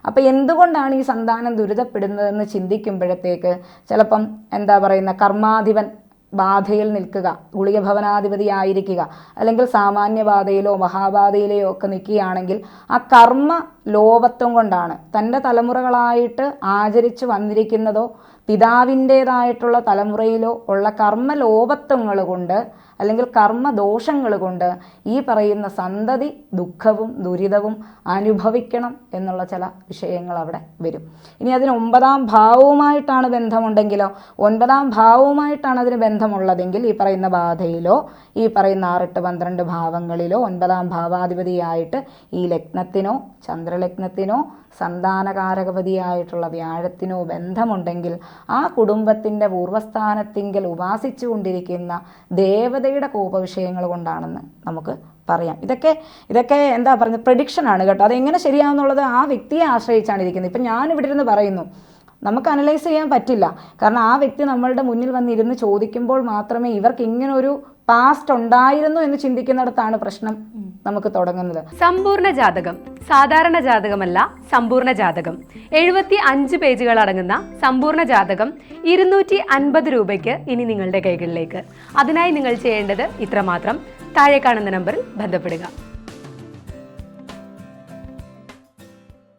അപ്പോൾ എന്തുകൊണ്ടാണ് ഈ സന്താനം ദുരിതപ്പെടുന്നതെന്ന് ചിന്തിക്കുമ്പോഴത്തേക്ക് ചിലപ്പം എന്താ പറയുന്ന കർമാധിപൻ ബാധയിൽ നിൽക്കുക, ഗുളിക ഭവനാധിപതിയായിരിക്കുക, അല്ലെങ്കിൽ സാമാന്യ ബാധയിലോ മഹാബാധയിലെയോ ഒക്കെ നിൽക്കുകയാണെങ്കിൽ ആ കർമ്മ ലോപത്വം കൊണ്ടാണ് തൻ്റെ തലമുറകളായിട്ട് ആചരിച്ചു വന്നിരിക്കുന്നതോ പിതാവിൻ്റേതായിട്ടുള്ള തലമുറയിലോ ഉള്ള കർമ്മലോപത്വങ്ങൾ കൊണ്ട് അല്ലെങ്കിൽ കർമ്മദോഷങ്ങൾ കൊണ്ട് ഈ പറയുന്ന സന്തതി ദുഃഖവും ദുരിതവും അനുഭവിക്കണം എന്നുള്ള ചില വിഷയങ്ങൾ അവിടെ വരും. ഇനി അതിന് 9ാം ഭാവവുമായിട്ടാണ് ബന്ധമുണ്ടെങ്കിലോ, 9ാം ഭാവവുമായിട്ടാണ് അതിന് ബന്ധമുള്ളതെങ്കിൽ ഈ പറയുന്ന ബാധയിലോ ഈ പറയുന്ന 6, 8, 12 ഭാവങ്ങളിലോ 9ാം ഭാവാധിപതിയായിട്ട് ഈ ലഗ്നത്തിനോ ചന്ദ്രലഗ്നത്തിനോ സന്താനകാരകപതിയായിട്ടുള്ള വ്യാഴത്തിനോ ബന്ധമുണ്ടെങ്കിൽ ആ കുടുംബത്തിൻ്റെ പൂർവ്വസ്ഥാനത്തിങ്കൽ ഉപാസിച്ചു കൊണ്ടിരിക്കുന്ന ദേവതയുടെ കോപവിഷയങ്ങൾ കൊണ്ടാണെന്ന് നമുക്ക് പറയാം. ഇതൊക്കെ എന്താ പറയുന്നത്, പ്രഡിക്ഷനാണ് കേട്ടോ. അതെങ്ങനെ ശരിയാണെന്നുള്ളത് ആ വ്യക്തിയെ ആശ്രയിച്ചാണ് ഇരിക്കുന്നത്. ഇപ്പം ഞാനിവിടെ ഇരുന്ന് പറയുന്നു, നമുക്ക് അനലൈസ് ചെയ്യാൻ പറ്റില്ല. കാരണം ആ വ്യക്തി നമ്മളുടെ മുന്നിൽ വന്നിരുന്ന് ചോദിക്കുമ്പോൾ മാത്രമേ ഇവർക്ക് ഇങ്ങനൊരു പാസ്റ്റ് ഉണ്ടായിരുന്നു എന്ന് ചിന്തിക്കുന്നിടത്താണ് പ്രശ്നം നമുക്ക് തുടങ്ങുന്നത്. സമ്പൂർണ്ണ ജാതകം സാധാരണ ജാതകമല്ല, സമ്പൂർണ്ണ ജാതകം 75 പേജുകൾ അടങ്ങുന്ന സമ്പൂർണ്ണ ജാതകം 250 രൂപയ്ക്ക് ഇനി നിങ്ങളുടെ കൈകളിലേക്ക്. അതിനായി നിങ്ങൾ ചെയ്യേണ്ടത് ഇത്രമാത്രം: താഴെ കാണുന്ന നമ്പറിൽ ബന്ധപ്പെടുക.